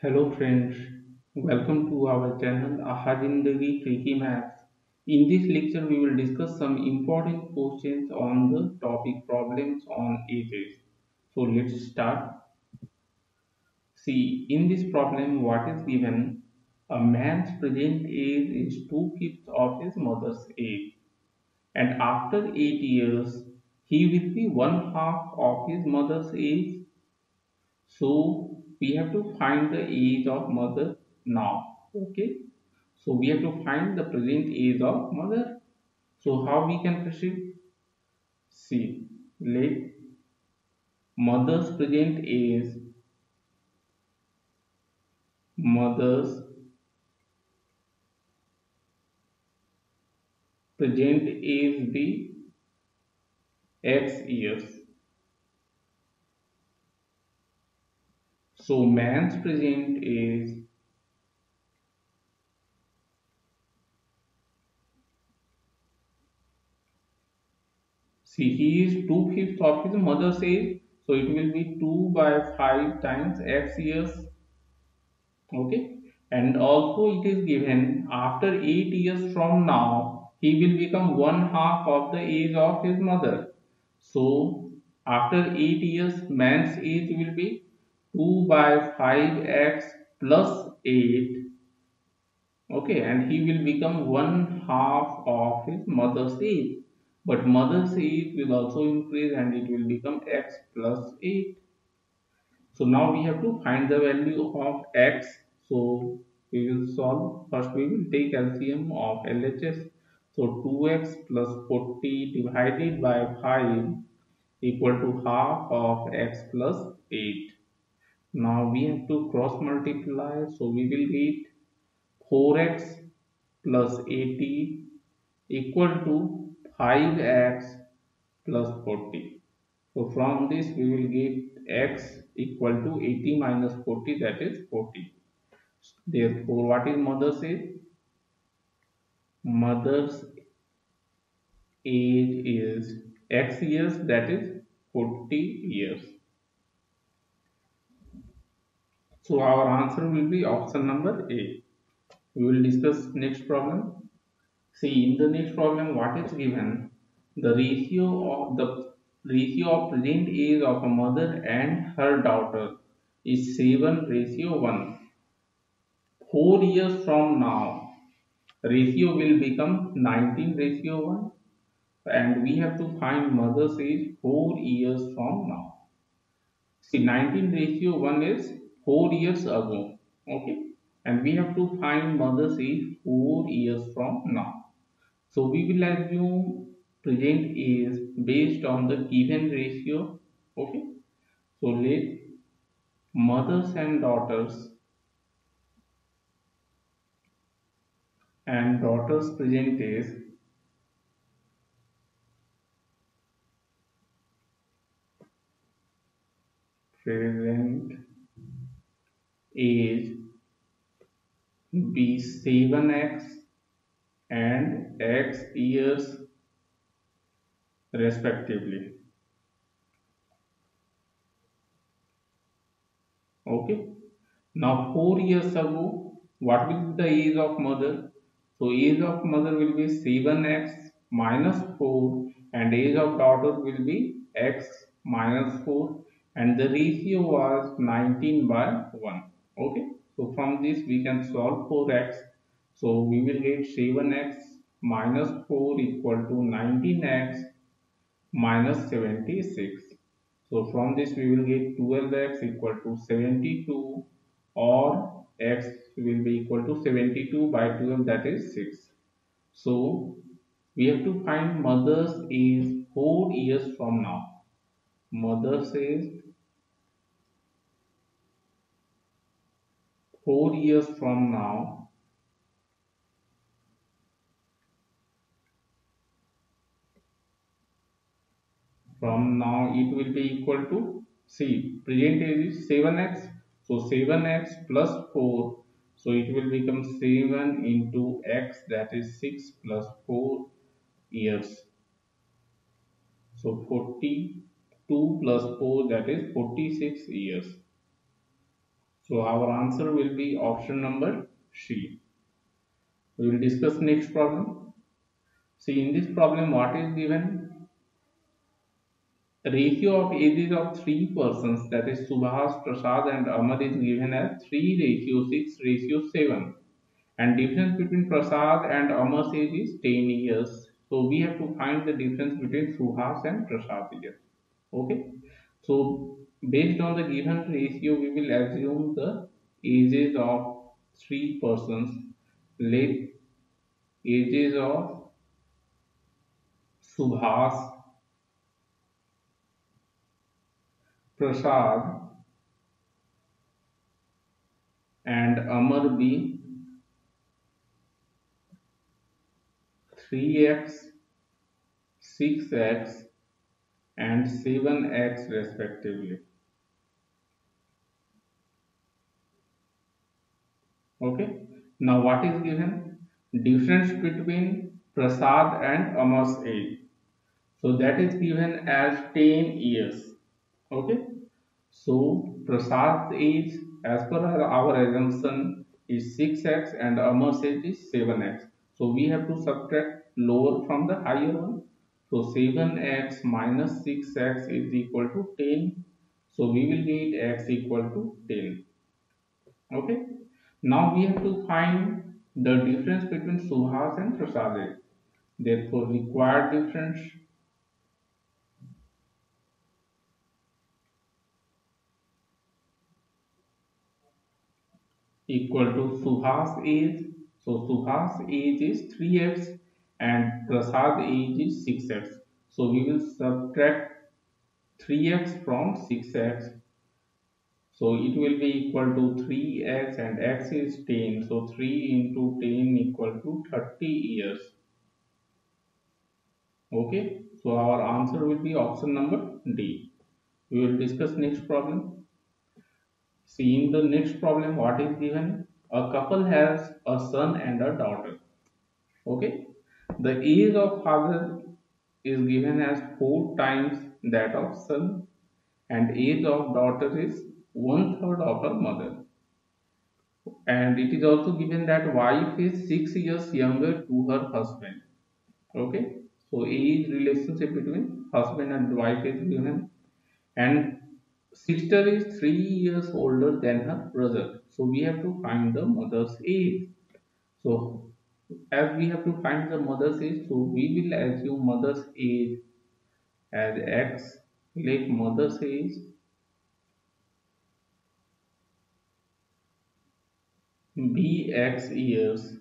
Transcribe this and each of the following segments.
Hello friends, welcome to our channel Aha Zindagi Tricky Maths. In this lecture we will discuss some important questions on the topic problems on ages. So let's start. See, in this problem what is given? A man's present age is 2/5 of his mother's age, and after 8 years he will be one half of his mother's age. So we have to find the age of mother now. Okay. So we have to find the present age of mother. So how we can proceed? See, let mother's present age, mother's present age be X years. So man's present age, see he is 2/5 of his mother's age. So it will be 2 by 5 times X years. Okay, and also it is given after 8 years from now he will become one half of the age of his mother. So after 8 years man's age will be 2 by 5x plus 8. Okay, and he will become one half of his mother's age, but mother's age will also increase and it will become x plus 8. So now we have to find the value of x. So we will solve. First we will take LCM of LHS. So 2x plus 40 divided by 5 equal to half of x plus 8. Now we have to cross multiply. So we will get 4x plus 80 equal to 5x plus 40. So from this we will get x equal to 80 minus 40, that is 40. Therefore what is mother's age? Mother's age is x years, that is 40 years. So our answer will be option number A. We will discuss next problem. See, in the next problem what is given? The ratio of present age of a mother and her daughter is 7:1. 4 years from now, ratio will become 19:1, and we have to find mother's age 4 years from now. See, 19:1 is 4 years ago, okay, and we have to find mother's age 4 years from now. So we will assume present age based on the given ratio, okay. So let mothers and daughters present age be 7x and x years respectively. Okay. Now 4 years ago, what will be the age of mother? So age of mother will be 7x minus 4, and age of daughter will be x minus 4, and the ratio was 19 by 1. Okay. So from this we can solve for x. So we will get 7x minus 4 equal to 19x minus 76. So from this we will get 12x equal to 72, or x will be equal to 72 by 12, that is 6. So we have to find mother's age 4 years from now. Mother's age 4 years from now. From now it will be equal to, see, present age is 7x. So 7x plus 4. So it will become 7 into x, that is 6 plus 4 years. So 42 plus 4, that is 46 years. So our answer will be option number C. We will discuss next problem. See, in this problem, what is given? Ratio of ages of three persons, that is Subhas, Prasad, and Amar, is given as 3:6:7. And difference between Prasad and Amar's age is 10 years. So we have to find the difference between Subhas and Prasad here. Okay. So based on the given ratio, we will assume the ages of three persons. Let ages of Subhas, Prasad, and Amar be 3x, 6x, and 7x respectively. Okay. Now what is given? Difference between Prasad and Amar's age. So that is given as 10 years. Okay. So Prasad's age, as per our assumption, is 6x and Amar's age is 7x. So we have to subtract lower from the higher one. So 7x minus 6x is equal to 10. So we will get x equal to 10. Okay. Now we have to find the difference between Subhas and Prasad. Therefore, required difference equal to Subhas age. So Subhas age is 3x and Prasad age is 6x. So we will subtract 3x from 6x. So it will be equal to 3x and x is 10. So 3 into 10 equal to 30 years. Okay. So our answer will be option number D. We will discuss next problem. See, in the next problem, what is given? A couple has a son and a daughter. Okay. The age of father is given as 4 times that of son, and age of daughter is one third of her mother. And it is also given that wife is 6 years younger to her husband. Okay. So age relationship between husband and wife is given, and sister is 3 years older than her brother. So we have to find the mother's age. So as we have to find the mother's age, so we will assume mother's age as x. Let mother's age be x years.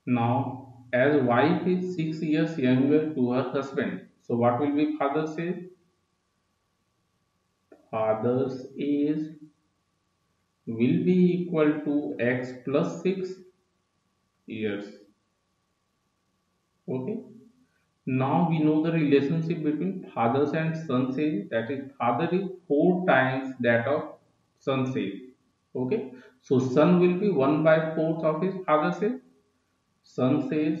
Now, as wife is 6 years younger to her husband, so what will be father's age? Father's age will be equal to x plus 6 years. Okay. Now we know the relationship between fathers and sons age, that is father is 4 times that of son's age. Okay. So son will be 1 by 4th of his father's age. Son's age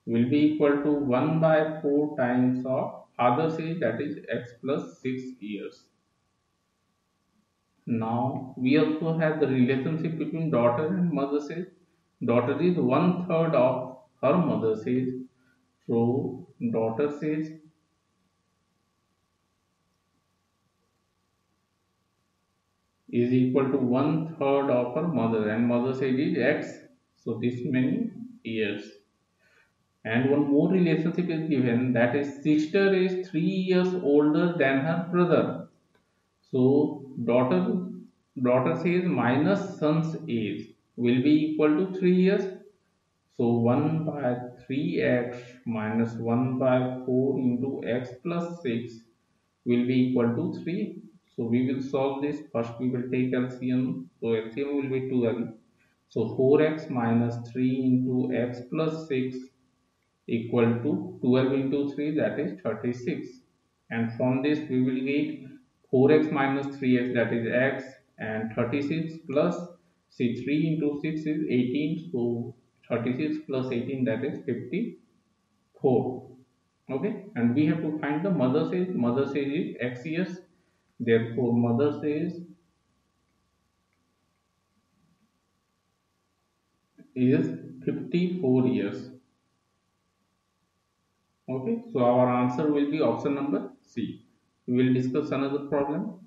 will be equal to 1 by 4 times of father's age, that is x plus 6 years. Now we also have the relationship between daughter and mother's age. Daughter is one third of her mother's age. So daughter's age is equal to one third of her mother, and mother's age is x. So this many years. And one more relationship is given, that is sister is 3 years older than her brother. So daughter says minus son's age will be equal to 3 years. So 1 by 3x minus 1 by 4 into x plus 6 will be equal to 3. So we will solve this. First we will take LCM. So LCM will be 12. So 4x minus 3 into x plus 6 equal to 12 into 3, that is 36. And from this we will get 4x minus 3x, that is x, and 36 plus, see, 3 into 6 is 18. So 36 plus 18, that is 54. Okay, and we have to find the mother's age. Mother's age is X years. Therefore, mother's age is 54 years. Okay, so our answer will be option number C. We will discuss another problem.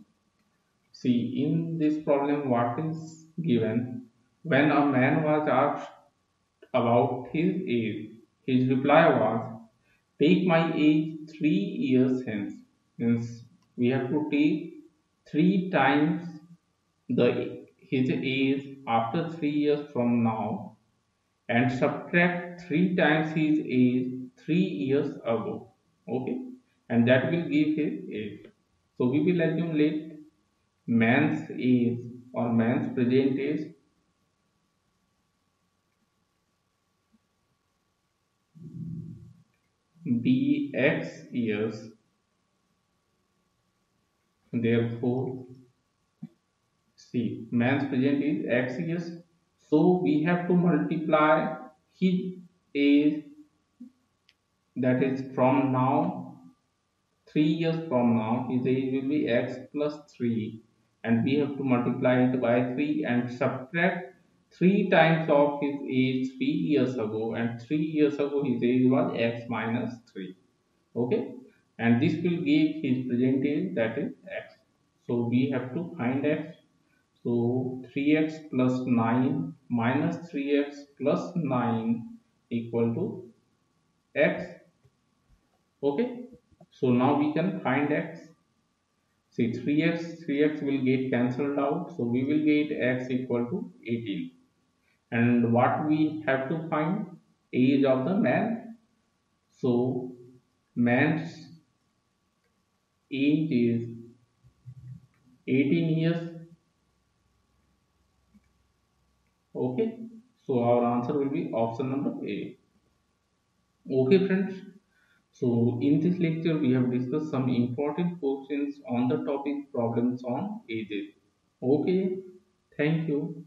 See, in this problem, what is given? When a man was asked about his age, his reply was, take my age 3 years hence. Means we have to take three times the his age after 3 years from now and subtract three times his age 3 years ago. Okay, and that will give his age. So we will assume man's age or man's present age be x years. Therefore, see, man's present is x years. So we have to multiply his age, that is from now, 3 years from now, his age will be x plus 3, and we have to multiply it by 3 and subtract 3 times of his age 3 years ago, and 3 years ago his age was x minus 3. Okay, and this will give his present age, that is x. So we have to find x. So 3x plus 9 minus 3x plus 9 equal to x. Okay, so now we can find x. See, 3x will get cancelled out, so we will get x equal to 18. And what we have to find? Age of the man. So man's age is 18 years. Okay, so our answer will be option number A. Okay, friends. So in this lecture, we have discussed some important questions on the topic problems on ages. Okay, thank you.